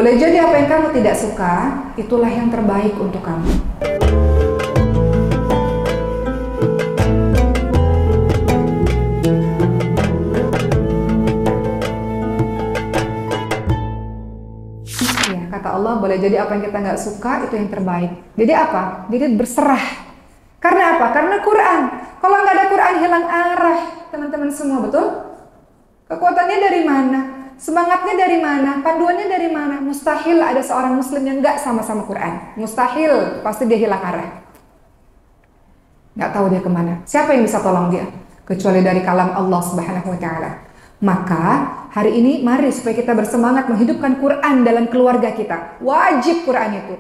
Boleh jadi apa yang kamu tidak suka, itulah yang terbaik untuk kamu. Ya, kata Allah, boleh jadi apa yang kita nggak suka, itu yang terbaik. Jadi apa? Jadi berserah. Karena apa? Karena Quran. Kalau nggak ada Quran, hilang arah, teman-teman semua, betul? Kekuatannya dari mana? Semangatnya dari mana? Panduannya dari mana? Mustahil ada seorang muslim yang nggak sama-sama Quran. Mustahil, pasti dia hilang arah. Nggak tahu dia kemana. Siapa yang bisa tolong dia? Kecuali dari kalam Allah Subhanahu wa Ta'ala. Maka hari ini mari supaya kita bersemangat menghidupkan Quran dalam keluarga kita. Wajib Quran itu.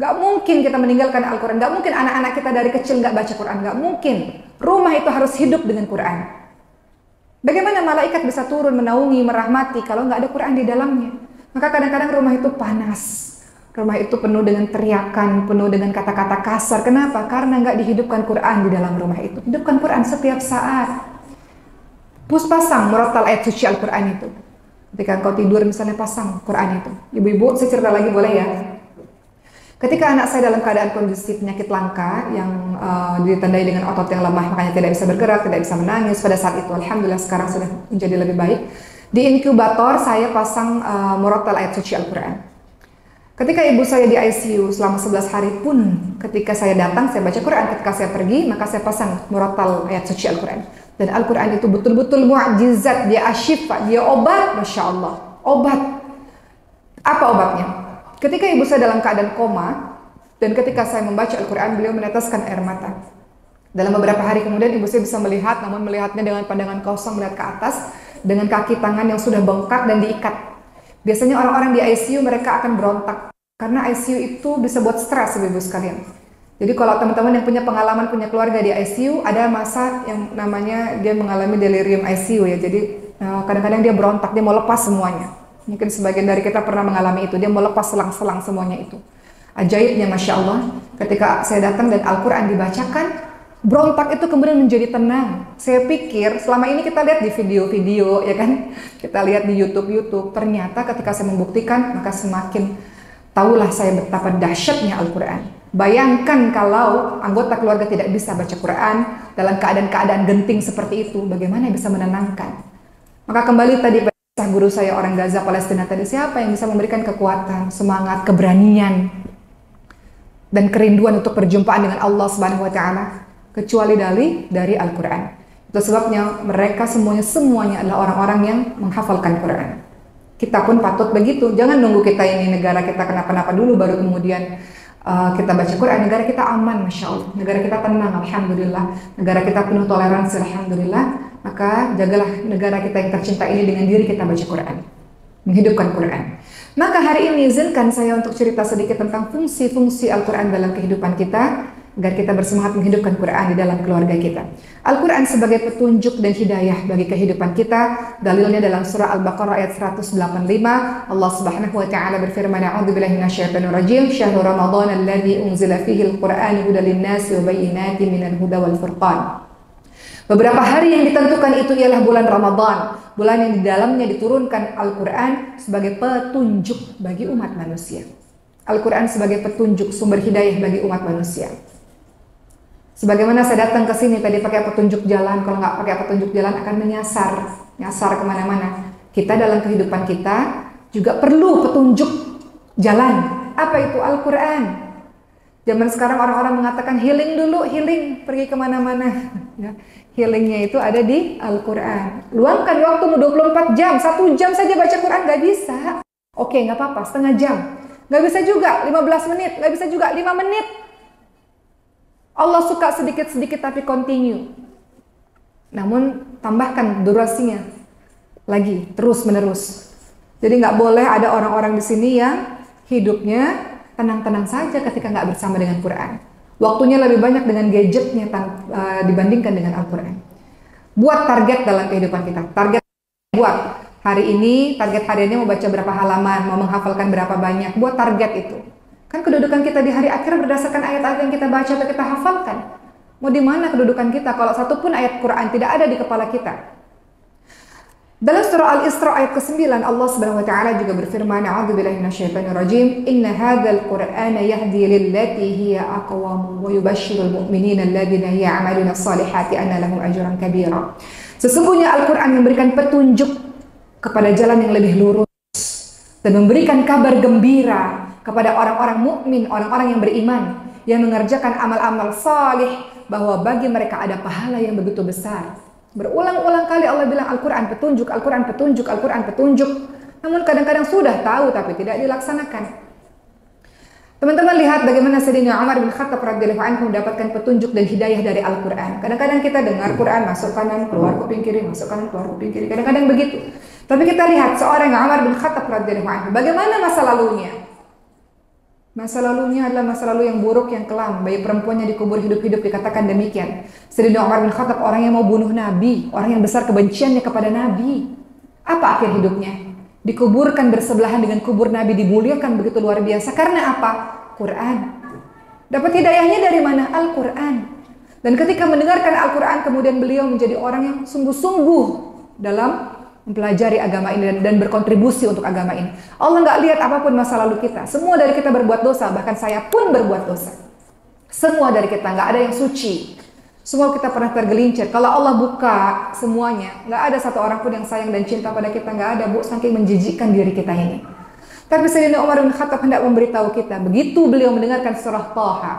Gak mungkin kita meninggalkan Al-Quran. Gak mungkin anak-anak kita dari kecil gak baca Quran. Gak mungkin. Rumah itu harus hidup dengan Quran. Bagaimana malaikat bisa turun menaungi, merahmati kalau gak ada Quran di dalamnya? Maka kadang-kadang rumah itu panas. Rumah itu penuh dengan teriakan, penuh dengan kata-kata kasar. Kenapa? Karena gak dihidupkan Quran di dalam rumah itu. Hidupkan Quran setiap saat. Pasang murattal ayat suci Al-Quran itu. Ketika engkau tidur misalnya pasang Quran itu. Ibu-ibu, saya cerita lagi boleh ya? Ketika anak saya dalam keadaan kondisi penyakit langka yang ditandai dengan otot yang lemah, makanya tidak bisa bergerak, tidak bisa menangis pada saat itu. Alhamdulillah sekarang sudah menjadi lebih baik. Di inkubator saya pasang murattal ayat suci Al-Quran. Ketika ibu saya di ICU selama 11 hari pun, ketika saya datang saya baca Quran, ketika saya pergi maka saya pasang murattal ayat suci Al-Quran. Dan Al-Quran itu betul-betul mu'jizat, dia asyifa, dia obat, Masya Allah, obat. Apa obatnya? Ketika ibu saya dalam keadaan koma, dan ketika saya membaca Al-Quran, beliau meneteskan air mata. Dalam beberapa hari kemudian ibu saya bisa melihat, namun melihatnya dengan pandangan kosong, melihat ke atas, dengan kaki tangan yang sudah bengkak dan diikat. Biasanya orang-orang di ICU mereka akan berontak, karena ICU itu bisa buat stres, ibu-ibu sekalian. Jadi kalau teman-teman yang punya pengalaman, punya keluarga di ICU, ada masa yang namanya dia mengalami delirium ICU ya. Jadi kadang-kadang dia berontak, dia mau lepas semuanya. Mungkin sebagian dari kita pernah mengalami itu, dia mau lepas selang-selang semuanya itu. Ajaibnya Masya Allah, ketika saya datang dan Al-Quran dibacakan, berontak itu kemudian menjadi tenang. Saya pikir selama ini kita lihat di video-video ya kan, kita lihat di YouTube, ternyata ketika saya membuktikan, maka semakin tahulah saya betapa dahsyatnya Al-Quran. Bayangkan kalau anggota keluarga tidak bisa baca Quran dalam keadaan-keadaan genting seperti itu, bagaimana bisa menenangkan? Maka kembali tadi kisah guru saya orang Gaza Palestina tadi, siapa yang bisa memberikan kekuatan, semangat, keberanian dan kerinduan untuk perjumpaan dengan Allah Subhanahu wa Ta'ala kecuali dari Al-Quran. Itu sebabnya mereka semuanya adalah orang-orang yang menghafalkan Quran. Kita pun patut begitu. Jangan nunggu kita ini negara kita kenapa-napa dulu baru kemudian kita baca Quran. Negara kita aman, Masya Allah. Negara kita tenang, Alhamdulillah. Negara kita penuh toleransi, Alhamdulillah. Maka jagalah negara kita yang tercinta ini dengan diri kita baca Quran, menghidupkan Quran. Maka hari ini izinkan saya untuk cerita sedikit tentang fungsi-fungsi Al-Quran dalam kehidupan kita, agar kita bersemangat menghidupkan Quran di dalam keluarga kita. Al-Quran sebagai petunjuk dan hidayah bagi kehidupan kita. Dalilnya dalam surah Al-Baqarah ayat 185. Allah Subhanahu wa Ta'ala berfirman, A'udzubillahi minasyaitonir rajim, Syahrul Ramadan alladzi unzila fihi al-Qur'an hudan lin-nasi wa bayyinatin minal huda wal furqan. Beberapa hari yang ditentukan itu ialah bulan Ramadan, bulan yang di dalamnya diturunkan Al-Quran sebagai petunjuk bagi umat manusia. Al-Quran sebagai petunjuk, sumber hidayah bagi umat manusia. Sebagaimana saya datang ke sini tadi pakai petunjuk jalan, kalau nggak pakai petunjuk jalan akan nyasar kemana-mana. Kita dalam kehidupan kita juga perlu petunjuk jalan. Apa itu? Al-Quran. Zaman sekarang orang-orang mengatakan healing dulu, healing, pergi kemana-mana. Healingnya itu ada di Al-Quran. Luangkan waktumu 24 jam, 1 jam saja baca Quran, nggak bisa. Oke, nggak apa-apa, setengah jam. Nggak bisa juga 15 menit, nggak bisa juga 5 menit. Allah suka sedikit-sedikit tapi continue. Namun tambahkan durasinya lagi, terus-menerus. Jadi nggak boleh ada orang-orang di sini yang hidupnya tenang-tenang saja ketika nggak bersama dengan Quran. Waktunya lebih banyak dengan gadgetnya dibandingkan dengan Al-Quran. Buat target dalam kehidupan kita. Target buat hari ini, target hariannya mau baca berapa halaman, mau menghafalkan berapa banyak. Buat target itu. Kan kedudukan kita di hari akhir berdasarkan ayat-ayat yang kita baca atau kita hafalkan. Mau di mana kedudukan kita kalau satu pun ayat Quran tidak ada di kepala kita? Dalam surah Al-Isra ayat ke-9 Allah Subhanahu wa taala juga berfirman, "A'udzubillahi minasyaitonir rajim. Inna hadzal Qur'ana yahdi lillati hiya aqwam wa yubashshirul mu'minina alladziina ya'maluna shalihati anna lahum ajran kabira." Sesungguhnya Al-Qur'an memberikan petunjuk kepada jalan yang lebih lurus dan memberikan kabar gembira kepada orang-orang mukmin, orang-orang yang beriman yang mengerjakan amal-amal salih bahwa bagi mereka ada pahala yang begitu besar. Berulang-ulang kali Allah bilang Al-Quran petunjuk, Al-Quran petunjuk, Al-Quran petunjuk. Namun kadang-kadang sudah tahu tapi tidak dilaksanakan. Teman-teman lihat bagaimana Sayyidina Umar bin Khattab radhiyallahu anhu mendapatkan petunjuk dan hidayah dari Al-Quran. Kadang-kadang kita dengar Quran masuk kanan, keluar kuping kiri, masuk kanan, keluar kuping kiri. Kadang-kadang begitu. Tapi kita lihat seorang Umar bin Khattab radhiyallahu anhu, bagaimana masa lalunya? Masa lalunya adalah masa lalu yang buruk, yang kelam. Bayi perempuannya dikubur hidup-hidup, dikatakan demikian. Sayyidina Umar bin Khattab orang yang mau bunuh Nabi, orang yang besar kebenciannya kepada Nabi. Apa akhir hidupnya? Dikuburkan bersebelahan dengan kubur Nabi, dimuliakan begitu luar biasa. Karena apa? Quran. Dapat hidayahnya dari mana? Al-Quran. Dan ketika mendengarkan Al-Quran, kemudian beliau menjadi orang yang sungguh-sungguh dalam mempelajari agama ini dan berkontribusi untuk agama ini. Allah nggak lihat apapun masa lalu kita. Semua dari kita berbuat dosa, bahkan saya pun berbuat dosa. Semua dari kita, nggak ada yang suci. Semua kita pernah tergelincir. Kalau Allah buka semuanya, nggak ada satu orang pun yang sayang dan cinta pada kita, nggak ada, Bu, saking menjijikkan diri kita ini. Tapi Sayyidina Umar bin Khattab hendak memberitahu kita, begitu beliau mendengarkan surah Thaha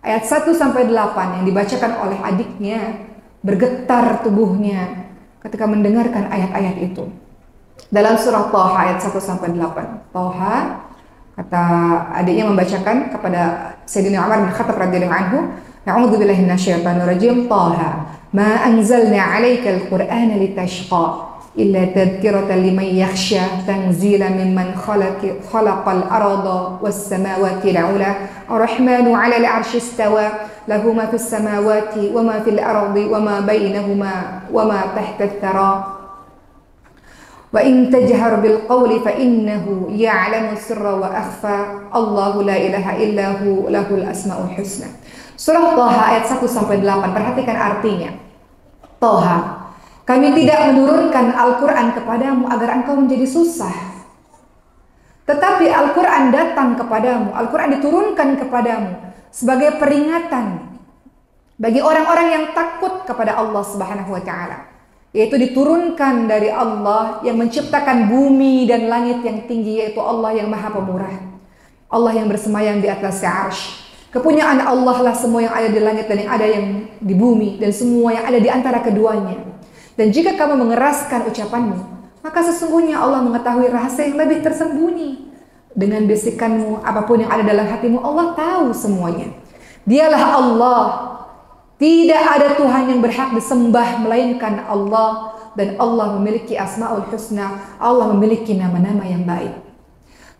ayat 1-8 yang dibacakan oleh adiknya, bergetar tubuhnya ketika mendengarkan ayat-ayat itu. Dalam surah Thaha ayat 1-8. Thaha, kata adiknya membacakan kepada Sayyidina Umar bin Khattab radhiyallahu anhu, "A'udzubillahi minasyaitonir rajim. Thaha, ma anzalna 'alaikal Qur'ana litashqa illa tadhkiratan liman yakhsha tanzila mimman khalaqal arda was samawati al-'ula ar-rahmanu 'alal 'arsyi istawa lahu ma fis samawati wa ma fil ardi wa ma bainahuma wa ma tahta ath-thara wa in tajhar bil qawli fa innahu ya'lamu sirra wa akhfa Allahu la ilaha illa hu lahul asmaul husna." Surah Thaha ayat 1-8, perhatikan artinya. Thaha, kami tidak menurunkan Al-Quran kepadamu agar engkau menjadi susah. Tetapi Al-Quran datang kepadamu, Al-Quran diturunkan kepadamu sebagai peringatan bagi orang-orang yang takut kepada Allah Subhanahu wa taala. Yaitu diturunkan dari Allah yang menciptakan bumi dan langit yang tinggi, yaitu Allah yang Maha Pemurah. Allah yang bersemayam di atas arsy. Kepunyaan Allah lah semua yang ada di langit dan yang ada yang di bumi dan semua yang ada di antara keduanya. Dan jika kamu mengeraskan ucapanmu, maka sesungguhnya Allah mengetahui rahasia yang lebih tersembunyi. Dengan bisikanmu, apapun yang ada dalam hatimu, Allah tahu semuanya. Dialah Allah. Tidak ada Tuhan yang berhak disembah melainkan Allah. Dan Allah memiliki asmaul husna. Allah memiliki nama-nama yang baik.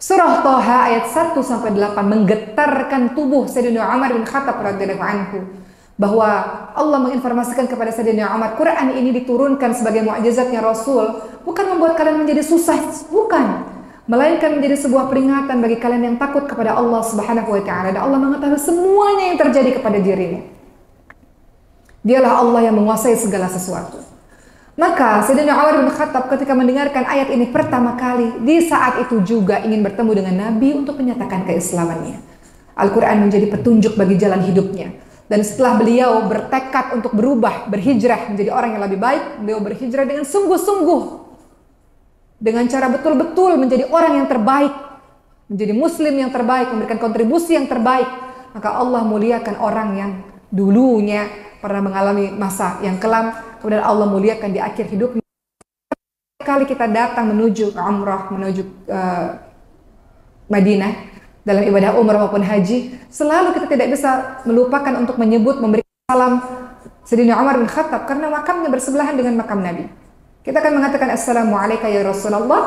Surah Thaha ayat 1-8 menggetarkan tubuh Sayyidina Umar bin Khattab radhiyallahu anhu, bahwa Allah menginformasikan kepada Sayyidina Umar, Quran ini diturunkan sebagai mukjizatnya Rasul, bukan membuat kalian menjadi susah, bukan, melainkan menjadi sebuah peringatan bagi kalian yang takut kepada Allah Subhanahu wa taala. Dan Allah mengetahui semuanya yang terjadi kepada dirimu. Dialah Allah yang menguasai segala sesuatu. Maka Sayyidina Umar bin Khattab ketika mendengarkan ayat ini pertama kali, di saat itu juga ingin bertemu dengan Nabi untuk menyatakan keislamannya. Al-Quran menjadi petunjuk bagi jalan hidupnya. Dan setelah beliau bertekad untuk berubah, berhijrah menjadi orang yang lebih baik, beliau berhijrah dengan sungguh-sungguh, dengan cara betul-betul menjadi orang yang terbaik, menjadi muslim yang terbaik, memberikan kontribusi yang terbaik. Maka Allah muliakan orang yang dulunya pernah mengalami masa yang kelam, kemudian Allah muliakan di akhir hidupnya. Kali kita datang menuju umrah, menuju Madinah dalam ibadah umrah maupun haji, selalu kita tidak bisa melupakan untuk menyebut, memberi salam Sayyidina Umar bin Khattab, karena makamnya bersebelahan dengan makam Nabi. Kita akan mengatakan Assalamualaikum ya Rasulullah,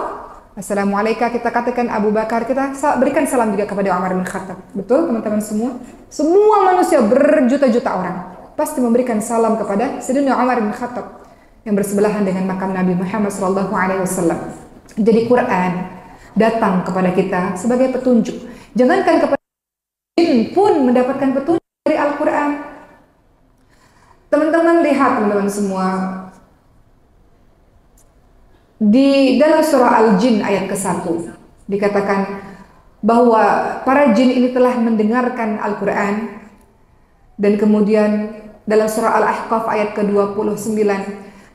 Assalamualaikum, kita katakan Abu Bakar, kita berikan salam juga kepada Umar bin Khattab. Betul teman-teman semua? Semua manusia berjuta-juta orang pasti memberikan salam kepada Sayyidina Umar bin Khattab yang bersebelahan dengan makam Nabi Muhammad SAW. Jadi Quran datang kepada kita sebagai petunjuk. Jangankan kepada jin pun mendapatkan petunjuk dari Al-Quran. Teman-teman lihat, teman-teman semua, Di dalam surah Al-Jin ayat ke-1 dikatakan bahwa para jin ini telah mendengarkan Al-Quran. Dan kemudian dalam surah Al-Ahqaf ayat ke-29,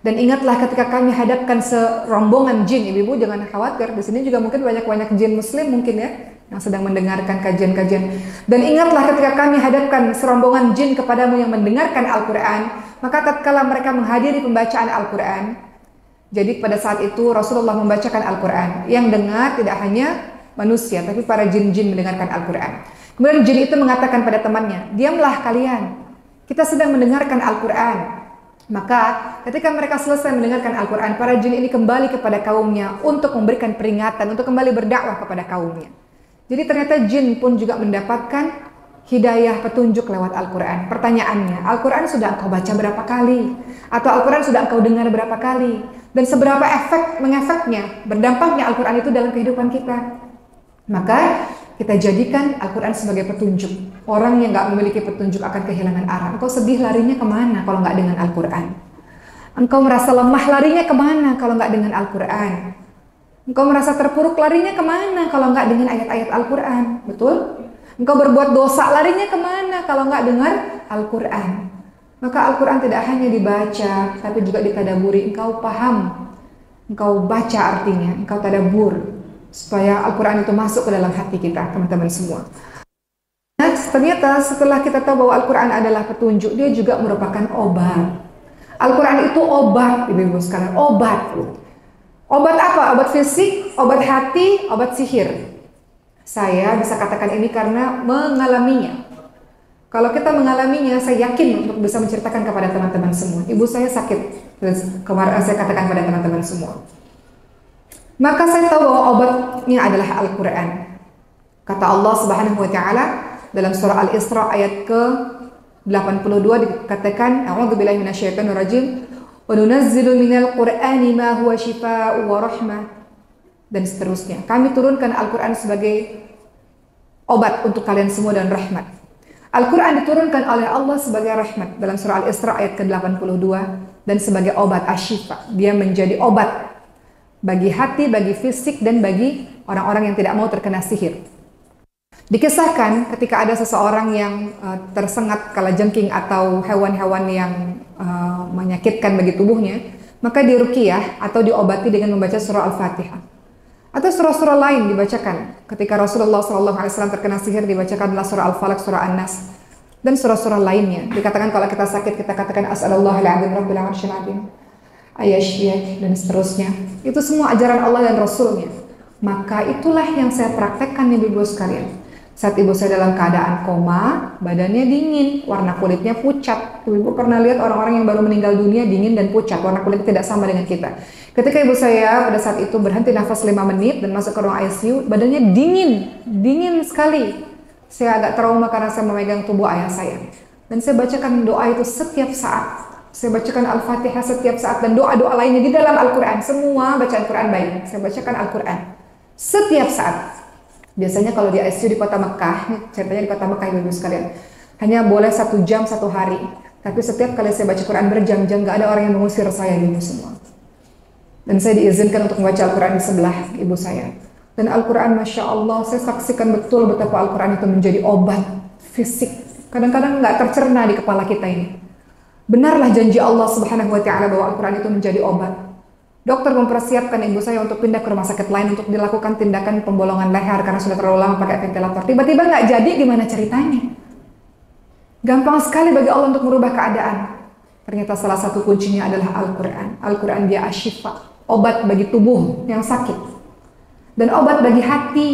dan ingatlah ketika kami hadapkan serombongan jin. Ibu-ibu jangan khawatir, di sini juga mungkin banyak jin muslim mungkin ya yang sedang mendengarkan kajian-kajian. Dan ingatlah ketika kami hadapkan serombongan jin kepadamu yang mendengarkan Al-Quran, maka tatkala mereka menghadiri pembacaan Al-Quran, jadi pada saat itu Rasulullah membacakan Al-Quran. Yang dengar tidak hanya manusia, tapi para jin-jin mendengarkan Al-Quran. Kemudian jin itu mengatakan pada temannya, diamlah kalian, kita sedang mendengarkan Al-Quran. Maka ketika mereka selesai mendengarkan Al-Quran, para jin ini kembali kepada kaumnya untuk memberikan peringatan, untuk kembali berdakwah kepada kaumnya. Jadi ternyata jin pun juga mendapatkan hidayah petunjuk lewat Al-Quran. Pertanyaannya, Al-Quran sudah engkau baca berapa kali? Atau Al-Quran sudah engkau dengar berapa kali? Dan seberapa mengefeknya, berdampaknya Al-Quran itu dalam kehidupan kita? Maka kita jadikan Al-Quran sebagai petunjuk. Orang yang gak memiliki petunjuk akan kehilangan arah. Engkau sedih larinya kemana kalau gak dengan Al-Quran? Engkau merasa lemah larinya kemana kalau gak dengan Al-Quran? Engkau merasa terpuruk larinya kemana kalau gak dengan ayat-ayat Al-Quran? Betul? Engkau berbuat dosa larinya kemana kalau gak dengar Al-Quran? Maka Al-Quran tidak hanya dibaca, tapi juga ditadaburi. Engkau paham, engkau baca artinya, engkau tadabur, supaya Al-Quran itu masuk ke dalam hati kita, teman-teman semua. Nah, ternyata setelah kita tahu bahwa Al-Quran adalah petunjuk, dia juga merupakan obat. Al-Quran itu obat, ibu-ibu sekalian, obat. Obat apa? Obat fisik, obat hati, obat sihir. Saya bisa katakan ini karena mengalaminya. Kalau kita mengalaminya, saya yakin untuk bisa menceritakan kepada teman-teman semua. Ibu saya sakit, kemarin saya katakan pada teman-teman semua. Maka saya tahu bahwa obatnya adalah Al-Quran. Kata Allah Subhanahu wa Ta'ala dalam surah Al-Isra ayat ke-82 dikatakan, A'udzubillahi minasyaitonir rajim, wa nunazzilu minal Qur'ani ma huwa shifaa'u wa rahmah, dan seterusnya. Kami turunkan Al-Quran sebagai obat untuk kalian semua dan rahmat. Al-Quran diturunkan oleh Allah sebagai rahmat dalam surah Al-Isra ayat ke-82 dan sebagai obat asyifa. Dia menjadi obat bagi hati, bagi fisik, dan bagi orang-orang yang tidak mau terkena sihir. Dikisahkan ketika ada seseorang yang tersengat kalajengking atau hewan-hewan yang menyakitkan bagi tubuhnya, maka diruqyah atau diobati dengan membaca surah Al-Fatihah. Atau surah-surah lain dibacakan. Ketika Rasulullah SAW terkena sihir, dibacakanlah surah Al-Falaq, surah An-Nas, dan surah-surah lainnya. Dikatakan kalau kita sakit, kita katakan As'alullahal-azim Rabbil arsyil azim, Ayashiyah, dan seterusnya. Itu semua ajaran Allah dan Rasulnya. Maka itulah yang saya praktekkan, ibu-ibu sekalian. Saat ibu saya dalam keadaan koma, badannya dingin, warna kulitnya pucat. Ibu pernah lihat orang-orang yang baru meninggal dunia dingin dan pucat, warna kulitnya tidak sama dengan kita. Ketika ibu saya pada saat itu berhenti nafas 5 menit dan masuk ke ruang ICU, badannya dingin sekali. Saya agak trauma karena saya memegang tubuh ayah saya. Dan saya bacakan doa itu setiap saat. Saya bacakan Al-Fatihah setiap saat dan doa-doa lainnya di dalam Al-Quran. Semua bacaan Quran baik. Saya bacakan Al-Quran setiap saat. Biasanya kalau di ICU di kota Mekah, ceritanya di kota Mekah ibu-ibu sekalian, hanya boleh 1 jam 1 hari. Tapi setiap kali saya baca Quran berjam-jam, gak ada orang yang mengusir saya, ibu semua. Dan saya diizinkan untuk membaca Al-Quran di sebelah ibu saya. Dan Al-Quran, Masya Allah, saya saksikan betul betapa Al-Quran itu menjadi obat fisik. Kadang-kadang nggak tercerna di kepala kita ini. Benarlah janji Allah Subhanahu wa Ta'ala bahwa Al-Quran itu menjadi obat. Dokter mempersiapkan ibu saya untuk pindah ke rumah sakit lain untuk dilakukan tindakan pembolongan leher karena sudah terlalu lama pakai ventilator. Tiba-tiba nggak jadi, gimana ceritanya? Gampang sekali bagi Allah untuk merubah keadaan. Ternyata salah satu kuncinya adalah Al-Quran. Al-Quran dia asyifa, obat bagi tubuh yang sakit, dan obat bagi hati.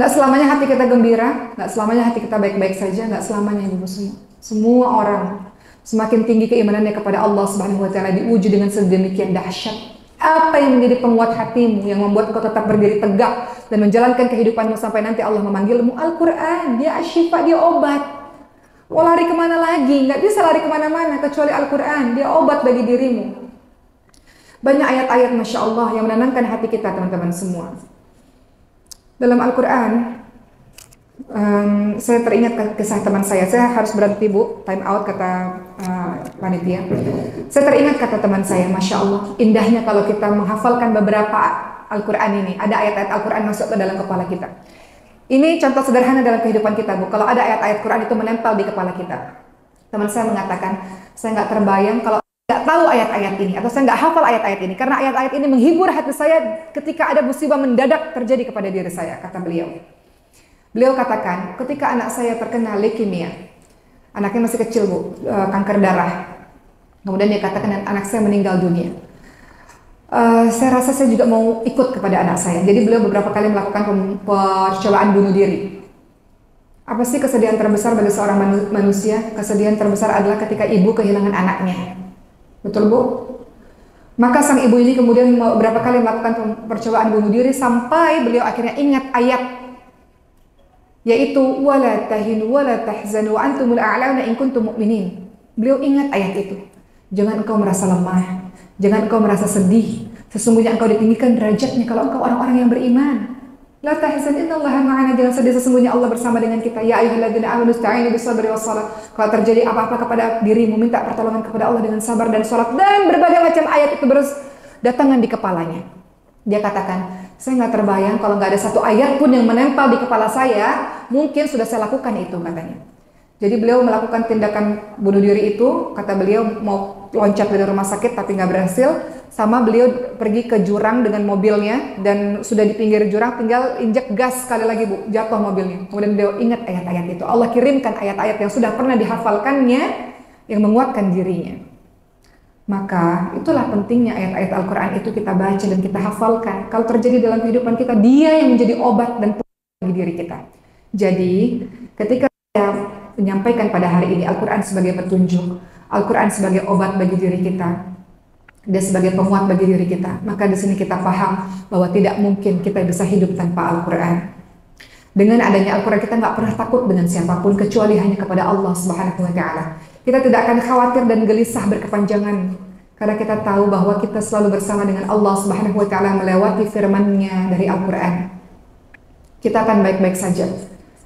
Nggak selamanya hati kita gembira, nggak selamanya hati kita baik-baik saja, nggak selamanya ibu semua. Semua orang semakin tinggi keimanannya kepada Allah Subhanahu wa Ta'ala diuji dengan sedemikian dahsyat. Apa yang menjadi penguat hatimu, yang membuat engkau tetap berdiri tegak dan menjalankan kehidupanmu sampai nanti Allah memanggilmu? Al-Quran, dia asyifa, dia obat. Mau lari kemana lagi? Nggak bisa lari kemana-mana kecuali Al-Quran, dia obat bagi dirimu. Banyak ayat-ayat Masya Allah yang menenangkan hati kita, teman-teman semua. Dalam Al-Quran, saya teringat kisah teman saya harus berhenti bu, time out kata panitia. Saya teringat kata teman saya, Masya Allah, indahnya kalau kita menghafalkan beberapa Al-Quran ini. Ada ayat-ayat Al-Quran masuk ke dalam kepala kita. Ini contoh sederhana dalam kehidupan kita, Bu. Kalau ada ayat-ayat Quran itu menempel di kepala kita. Teman saya mengatakan, saya nggak terbayang kalau nggak tahu ayat-ayat ini, atau saya nggak hafal ayat-ayat ini, karena ayat-ayat ini menghibur hati saya ketika ada musibah mendadak terjadi kepada diri saya, kata beliau. Beliau katakan, ketika anak saya terkena leukemia, anaknya masih kecil, Bu, kanker darah. Kemudian dia katakan, anak saya meninggal dunia. Saya rasa saya juga mau ikut kepada anak saya. Jadi beliau beberapa kali melakukan percobaan bunuh diri. Apa sih kesedihan terbesar bagi seorang manusia? Kesedihan terbesar adalah ketika ibu kehilangan anaknya. Betul, Bu? Maka sang ibu ini kemudian beberapa kali melakukan percobaan bunuh diri sampai beliau akhirnya ingat ayat, yaitu wala tahinu wala tahzanu wa antumul a'launa in kuntum mu'minin. Beliau ingat ayat itu. Jangan engkau merasa lemah, jangan engkau merasa sedih. Sesungguhnya engkau ditinggikan derajatnya kalau engkau orang-orang yang beriman. La tahzan innallaha ma'ana, jangan sedih, sesungguhnya Allah bersama dengan kita. Ya ayyuhalladzina amanu ista'inu bis-sabri was-shalah. Kalau terjadi apa-apa kepada dirimu, minta pertolongan kepada Allah dengan sabar dan salat. Dan berbagai macam ayat itu berdatangan di kepalanya. Dia katakan, saya nggak terbayang kalau nggak ada satu ayat pun yang menempel di kepala saya, mungkin sudah saya lakukan itu, katanya. Jadi beliau melakukan tindakan bunuh diri itu, kata beliau mau loncat dari rumah sakit tapi nggak berhasil, sama beliau pergi ke jurang dengan mobilnya dan sudah di pinggir jurang tinggal injek gas sekali lagi, Bu, jatuh mobilnya. Kemudian beliau ingat ayat-ayat itu. Allah kirimkan ayat-ayat yang sudah pernah dihafalkannya yang menguatkan dirinya. Maka itulah pentingnya ayat-ayat Al-Quran itu kita baca dan kita hafalkan. Kalau terjadi dalam kehidupan kita, dia yang menjadi obat dan bagi diri kita. Jadi ketika saya menyampaikan pada hari ini Al-Quran sebagai petunjuk, Al-Quran sebagai obat bagi diri kita, dan sebagai penguat bagi diri kita, maka di sini kita paham bahwa tidak mungkin kita bisa hidup tanpa Al-Quran. Dengan adanya Al-Quran kita nggak pernah takut dengan siapapun kecuali hanya kepada Allah Subhanahu Wa Taala. Kita tidak akan khawatir dan gelisah berkepanjangan karena kita tahu bahwa kita selalu bersama dengan Allah Subhanahu Wa Taala melewati firman-Nya dari Al-Quran. Kita akan baik-baik saja.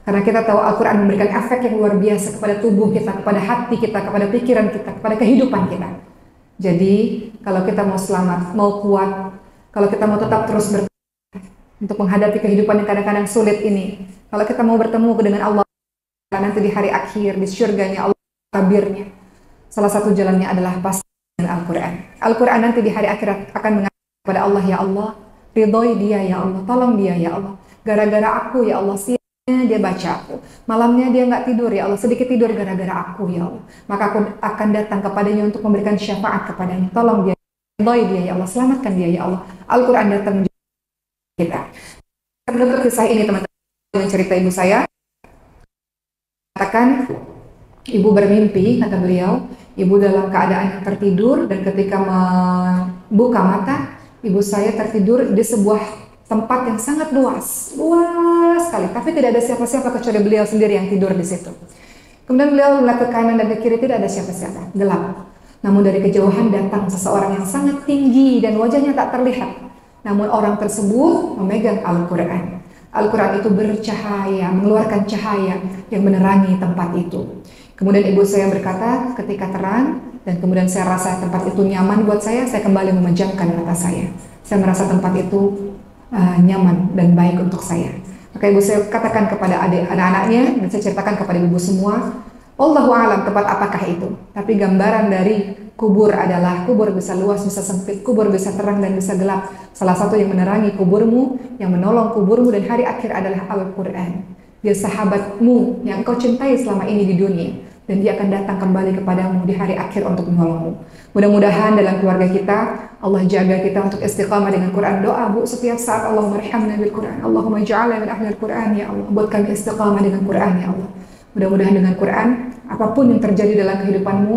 Karena kita tahu Al-Quran memberikan efek yang luar biasa kepada tubuh kita, kepada hati kita, kepada pikiran kita, kepada kehidupan kita. Jadi, kalau kita mau selamat, mau kuat, kalau kita mau tetap terus untuk menghadapi kehidupan yang kadang-kadang sulit ini, kalau kita mau bertemu dengan Allah nanti di hari akhir, di syurganya Allah, tabirnya, salah satu jalannya adalah pasti dengan Al-Quran. Al-Quran nanti di hari akhirat akan mengatakan kepada Allah, ya Allah, ridhoi dia ya Allah, tolong dia ya Allah. Gara-gara aku ya Allah, dia baca aku, malamnya dia nggak tidur ya Allah, sedikit tidur gara-gara aku ya Allah, maka aku akan datang kepadanya untuk memberikan syafaat kepadanya, tolong dia, ridhoi dia ya Allah, selamatkan dia ya Allah. Al-Quran datang menjadi kita. Menutup kisah ini teman-teman dengan cerita ibu saya. Katakan ibu bermimpi, kata beliau, ibu dalam keadaan tertidur dan ketika membuka mata, ibu saya tertidur di sebuah tempat yang sangat luas sekali, tapi tidak ada siapa-siapa kecuali beliau sendiri yang tidur di situ. Kemudian beliau melihat ke kanan dan ke kiri, tidak ada siapa-siapa, gelap. Namun dari kejauhan datang seseorang yang sangat tinggi dan wajahnya tak terlihat. Namun orang tersebut memegang Al-Quran. Al-Quran itu bercahaya, mengeluarkan cahaya yang menerangi tempat itu. Kemudian ibu saya berkata, ketika terang dan kemudian saya rasa tempat itu nyaman buat saya kembali memejamkan mata saya. Saya merasa tempat itu nyaman dan baik untuk saya. Maka ibu saya katakan kepada anak-anaknya dan saya ceritakan kepada ibu semua, Allahu a'lam tempat apakah itu. Tapi gambaran dari kubur adalah kubur bisa luas, bisa sempit, kubur bisa terang dan bisa gelap. Salah satu yang menerangi kuburmu, yang menolong kuburmu dan hari akhir adalah Al-Quran. Dia sahabatmu yang kau cintai selama ini di dunia, dan dia akan datang kembali kepadamu di hari akhir untuk menolongmu. Mudah-mudahan dalam keluarga kita Allah jaga kita untuk istiqamah dengan Quran. Doa Bu setiap saat, Allahumma arhamna bil Quran, Allahumma ja'alna min ahlil Quran ya Allah. Buat kami istiqamah dengan Quran ya Allah. Mudah-mudahan dengan Quran apapun yang terjadi dalam kehidupanmu,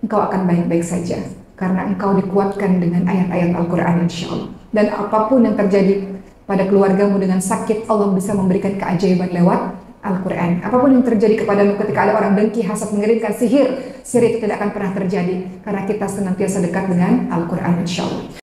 engkau akan baik-baik saja karena engkau dikuatkan dengan ayat-ayat Al-Quran insyaAllah. Dan apapun yang terjadi pada keluargamu dengan sakit, Allah bisa memberikan keajaiban lewat Al-Quran. Apapun yang terjadi kepadamu ketika ada orang dengki, hasad, mengirimkan sihir itu tidak akan pernah terjadi karena kita senantiasa dekat dengan Al-Quran insyaAllah.